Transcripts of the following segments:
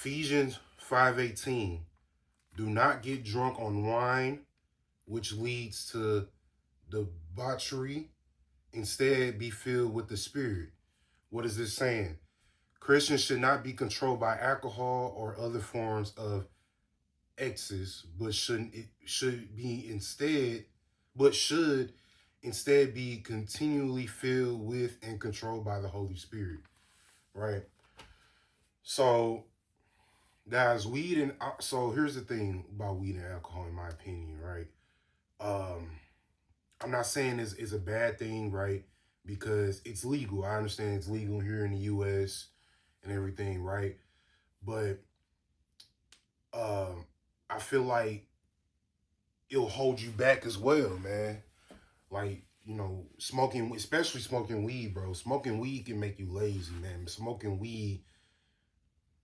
Ephesians 5:18. Do not get drunk on wine, which leads to debauchery. Instead, be filled with the Spirit. What is this saying? Christians should not be controlled by alcohol or other forms of excess, but shouldn't it should be instead, but should instead be continually filled with and controlled by the Holy Spirit. Right. So, guys, weed and so here's the thing about weed and alcohol, in my opinion. Right. Um, I'm not saying it's a bad thing, right? Because it's legal. I understand it's legal here in the U.S. and everything, right? But um, I feel like it'll hold you back as well, man. Like, smoking, especially smoking weed, bro. Smoking weed can make you lazy, man. Smoking weed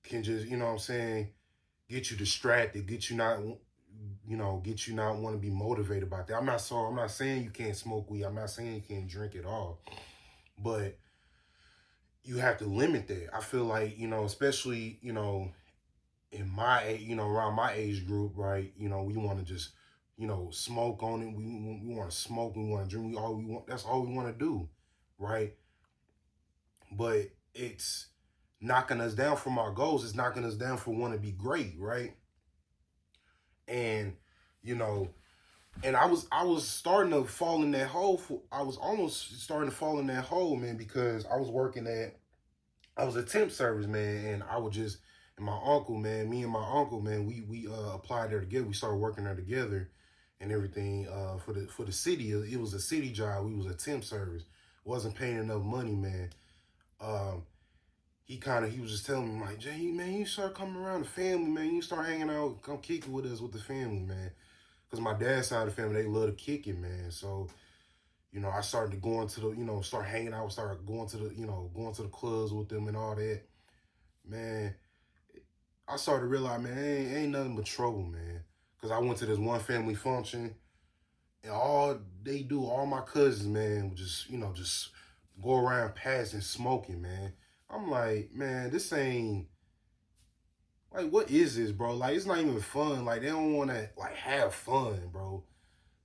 can just, what I'm saying, get you distracted, get you not want to be motivated about that. I'm not saying you can't smoke weed. I'm not saying you can't drink at all. But you have to limit that. I feel like, especially, in my age, around my age group, right? We want to just, smoke on it. We want to smoke. We want to drink. That's all we want to do, right? But it's knocking us down from our goals. It's knocking us down from wanting to be great, right? And, you know, and I was starting to fall in that hole. I was almost starting to fall in that hole, man, because I was a temp service, man, and I would just and my uncle, man, me and my uncle, man, we applied there together. We started working there together and everything for the city. It was a city job. We was a temp service. Wasn't paying enough money, man. Um, he was just telling me, like, Jay, man, you start coming around the family, man. You start hanging out, come kicking with us with the family, man. Because my dad's side of the family, they love to kick it, man. So, I started going to the, start hanging out, start going to the, going to the clubs with them and all that. Man, I started to realize, man, ain't nothing but trouble, man. Because I went to this one family function, and all my cousins, man, would just go around passing smoking, man. I'm like, man, this ain't, like, what is this, bro? Like, it's not even fun. Like, they don't want to, like, have fun, bro.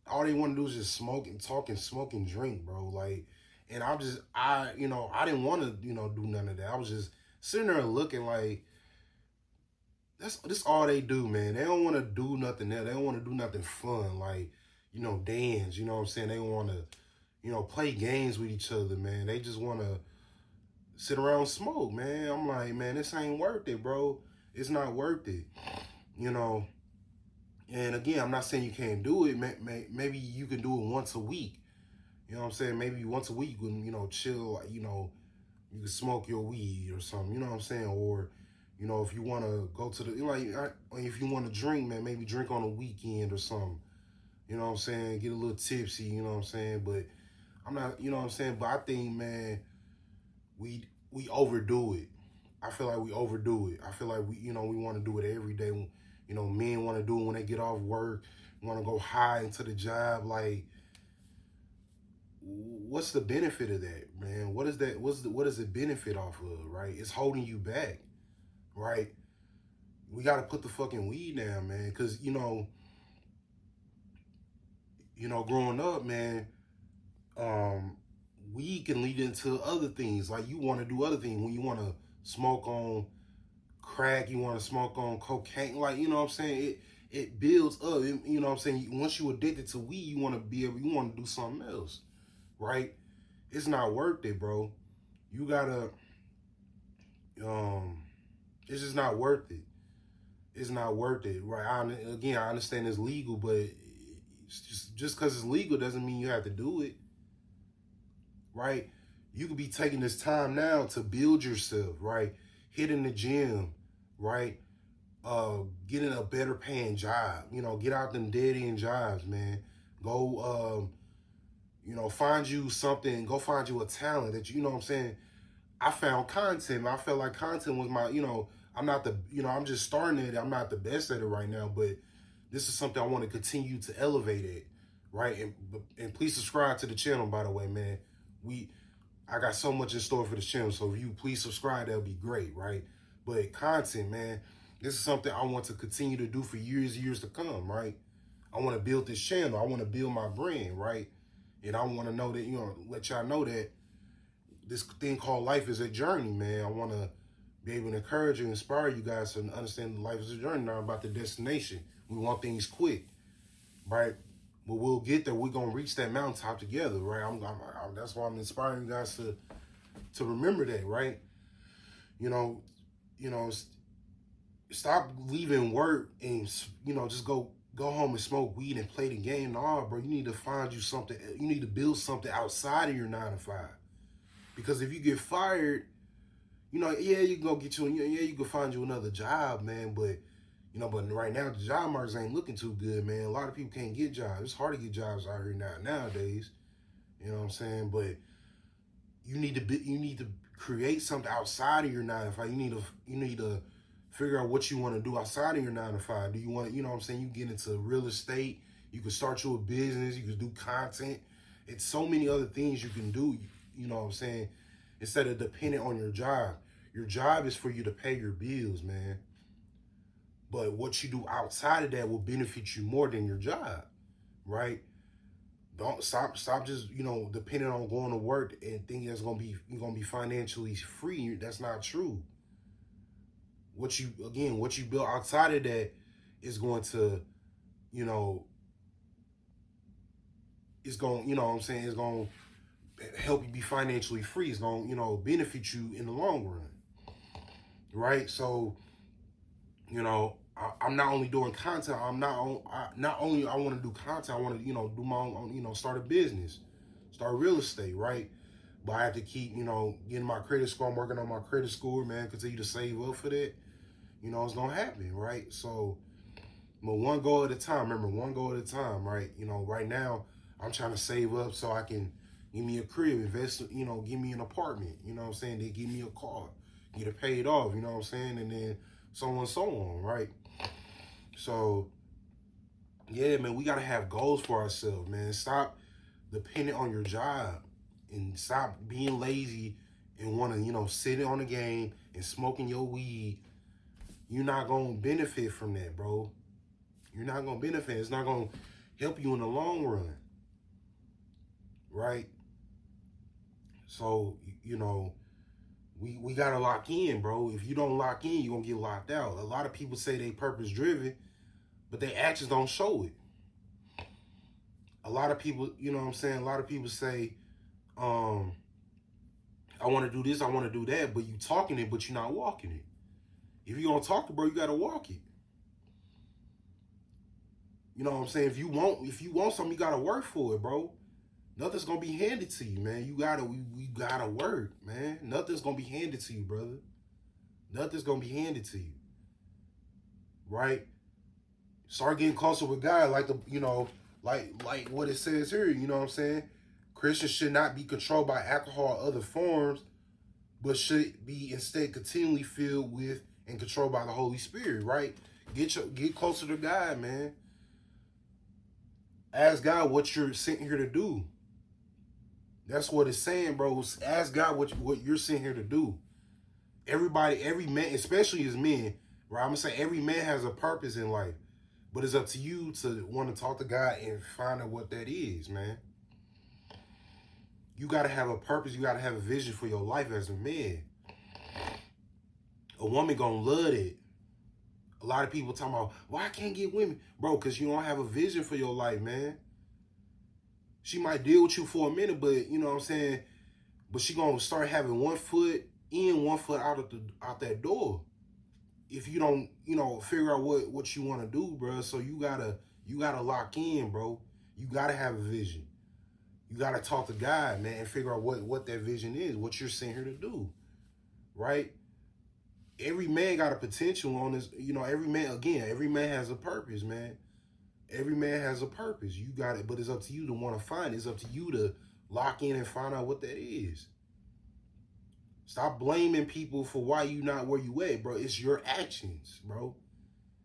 All they want to do is just smoke and talk and smoke and drink, bro. Like, and I didn't want to, do none of that. I was just sitting there looking like, that's all they do, man. They don't want to do nothing else. They don't want to do nothing fun, like, dance. You know what I'm saying? They want to, play games with each other, man. They just want to sit around and smoke, man. I'm like, man, this ain't worth it, bro. It's not worth it, you know. And again, I'm not saying you can't do it. Maybe you can do it once a week. You know what I'm saying? Maybe once a week you can, chill, like, you can smoke your weed or something. You know what I'm saying? Or, if you want to go to the, if you want to drink, man, maybe drink on a weekend or something. You know what I'm saying? Get a little tipsy, you know what I'm saying? But I'm not, you know what I'm saying? But I think, man, we overdo it. I feel like we overdo it. I feel like we want to do it every day. Men want to do it when they get off work, want to go high into the job. Like, what's the benefit of that, man? What is that? What is the benefit off of? Right? It's holding you back, right? We got to put the fucking weed down, man. Cause growing up, man, um, weed can lead into other things. Like, you want to do other things when you want to smoke on crack, you want to smoke on cocaine, like, you know what I'm saying? It builds up. You know what I'm saying? Once you addicted to weed, you want to do something else, right? It's not worth it, bro. You gotta, um, it's just not worth it. It's not worth it, right? I understand it's legal, but just because it's legal doesn't mean you have to do it, right? You could be taking this time now to build yourself, right? Hitting the gym, right? Getting a better paying job. Get out them dead end jobs, man. Go, find you something. Go find you a talent that you know what I'm saying. I found content. I felt like content was my, I'm not the, I'm just starting at it. I'm not the best at it right now, but this is something I want to continue to elevate it, right? And please subscribe to the channel, by the way, man. I got so much in store for the channel, so if you please subscribe, that'll be great, right? But content, man. This is something I want to continue to do for years to come, right? I want to build this channel. I want to build my brand, right? And I want to know that, let y'all know that this thing called life is a journey, man. I want to be able to encourage and inspire you guys to understand that life is a journey, not about the destination. We want things quick, right? But we'll get there. We're going to reach that mountaintop together, right? That's why I'm inspiring you guys to remember that, right? You know, stop leaving work and, just go home and smoke weed and play the game. Nah, bro, you need to find you something. You need to build something outside of your 9 to 5. Because if you get fired, yeah, you can go get you, yeah, you can find you another job, man. But, but right now, the job markets ain't looking too good, man. A lot of people can't get jobs. It's hard to get jobs out here nowadays. You know what I'm saying? But you need to create something outside of your 9 to 5. You need to figure out what you want to do outside of your 9 to 5. Do you want, what I'm saying? You get into real estate. You can start your business. You can do content. It's so many other things you can do. You know what I'm saying? Instead of depending on your job. Your job is for you to pay your bills, man. But what you do outside of that will benefit you more than your job, right? Don't stop just, depending on going to work and thinking that's you're gonna be financially free. That's not true. What you build outside of that is going to, it's going, it's going to help you be financially free. It's going to, benefit you in the long run. Right? So, I'm not only doing content. I want to do content. I want to, do my own, start a business, start real estate, right? But I have to keep, getting my credit score. I'm working on my credit score, man. Continue to save up for that. It's gonna happen, right? So, but one goal at a time. Remember, one goal at a time, right? Right now, I'm trying to save up so I can give me a crib, invest, give me an apartment. You know what I'm saying? They give me a car, get it paid off. You know what I'm saying? And then so on and so on, right? So, yeah, man, we gotta have goals for ourselves, man. Stop depending on your job and stop being lazy and want to, sitting on the game and smoking your weed. You're not going to benefit from that, bro. You're not going to benefit. It's not going to help you in the long run. Right? So, we got to lock in, bro. If you don't lock in, you're going to get locked out. A lot of people say they purpose driven, but their actions don't show it. A lot of people, you know what I'm saying? A lot of people say, I want to do this, I want to do that, but you talking it, but you're not walking it. If you're going to talk it, bro, you got to walk it. You know what I'm saying? If you want something, you got to work for it, bro. Nothing's going to be handed to you, man. We got to work, man. Nothing's going to be handed to you, brother. Nothing's going to be handed to you. Right? Start getting closer with God, like like what it says here, you know what I'm saying? Christians should not be controlled by alcohol or other forms, but should be instead continually filled with and controlled by the Holy Spirit, right? Get closer to God, man. Ask God what you're sent here to do. That's what it's saying, bro. Ask God what you're sent here to do. Everybody, every man, especially as men, right? I'm gonna say every man has a purpose in life, but it's up to you to want to talk to God and find out what that is, man. You gotta have a purpose. You gotta have a vision for your life as a man. A woman gonna love it. A lot of people talking about, why I can't get women? Bro, because you don't have a vision for your life, man. She might deal with you for a minute, but you know what I'm saying? But she gonna start having one foot in, one foot out that door. If you don't, figure out what you want to do, bro. So you gotta lock in, bro. You gotta have a vision. You gotta talk to God, man, and figure out what that vision is, what you're sent here to do. Right? Every man got a potential on this, every man has a purpose, man. Every man has a purpose. You got it, but it's up to you to want to find it. It's up to you to lock in and find out what that is. Stop blaming people for why you not where you at, bro. It's your actions, bro.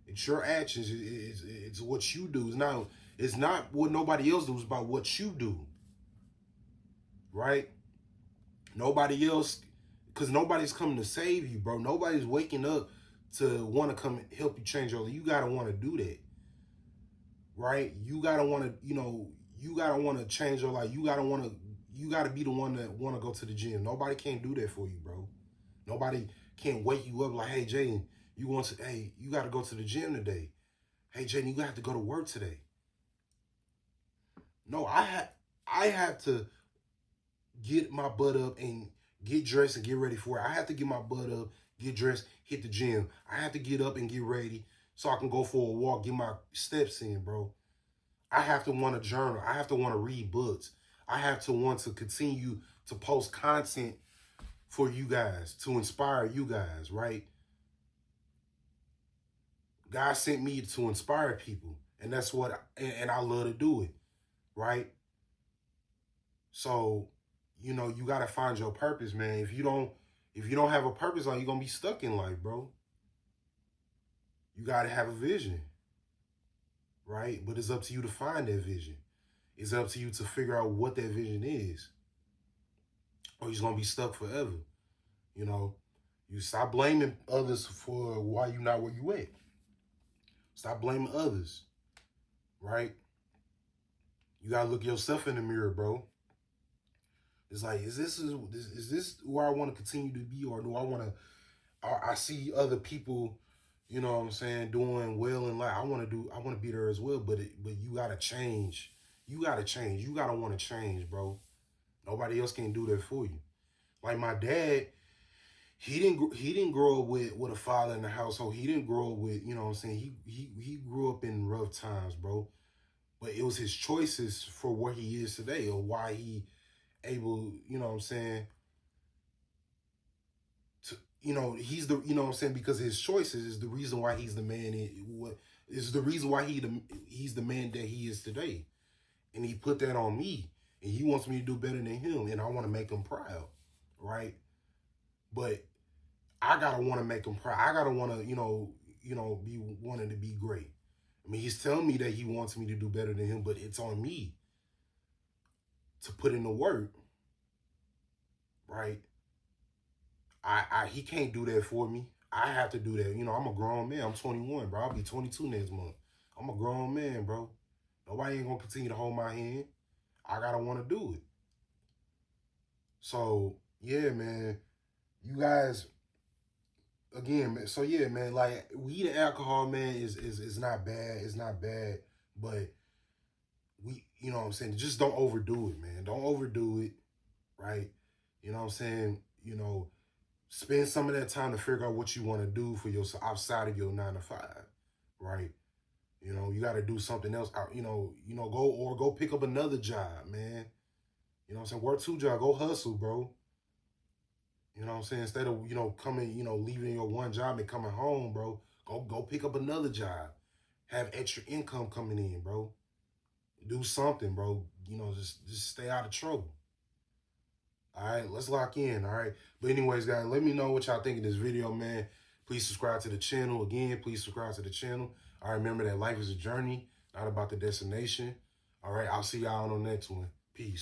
It's your actions. It's what you do. It's not what nobody else does. It's about what you do. Right? Nobody else, because nobody's coming to save you, bro. Nobody's waking up to want to come help you change your life. You gotta want to do that, right? You gotta want to, you gotta want to change your life. You gotta be the one that want to go to the gym. Nobody can't do that for you, bro. Nobody can't wake you up like, hey, Jaden, hey, you got to go to the gym today. Hey, Jaden, you got to go to work today. No, I have to get my butt up and get dressed and get ready for it. I have to get my butt up, get dressed, hit the gym. I have to get up and get ready so I can go for a walk, get my steps in, bro. I have to want to journal. I have to want to read books. I have to want to continue to post content for you guys, to inspire you guys, right? God sent me to inspire people, and that's what, and I love to do it, right? So, you got to find your purpose, man. If you don't have a purpose, you're going to be stuck in life, bro. You got to have a vision, right? But it's up to you to find that vision. It's up to you to figure out what that vision is, or you're going to be stuck forever. You stop blaming others for why you're not where you at. Stop blaming others, right? You got to look yourself in the mirror, bro. It's like, is this where I want to continue to be, or do I want to, I see other people, you know what I'm saying, doing well in life. I want to be there as well, but you got to change. You got to change. You got to want to change, bro. Nobody else can do that for you. Like my dad, he didn't grow up with a father in the household. He didn't grow up with, you know what I'm saying, he grew up in rough times, bro. But it was his choices for where he is today, or why he able, you know what I'm saying, to, he's the, you know what I'm saying, because his choices is the reason why he's the man, is the reason why he's the man that he is today. And he put that on me, and he wants me to do better than him, and I want to make him proud, right? But I gotta want to make him proud. I gotta want to, be wanting to be great. I mean, he's telling me that he wants me to do better than him, but it's on me to put in the work, right? He can't do that for me. I have to do that. I'm a grown man. I'm 21, bro. I'll be 22 next month. I'm a grown man, bro. Nobody ain't gonna continue to hold my hand. I gotta want to do it. So yeah, man. You guys, again, man. So yeah, man. Like weed and alcohol, man, is not bad. It's not bad, but you know what I'm saying. Just don't overdo it, man. Don't overdo it, right? You know what I'm saying. Spend some of that time to figure out what you want to do for yourself outside of your 9 to 5, right? You got to do something else. Go pick up another job, man. You know what I'm saying? Work 2 jobs. Go hustle, bro. You know what I'm saying? Instead of, coming, leaving your one job and coming home, bro, go pick up another job. Have extra income coming in, bro. Do something, bro. Just stay out of trouble. All right, let's lock in, all right? But anyways, guys, let me know what y'all think of this video, man. Please subscribe to the channel. Again, please subscribe to the channel. All right, remember that life is a journey, not about the destination. All right, I'll see y'all on the next one. Peace.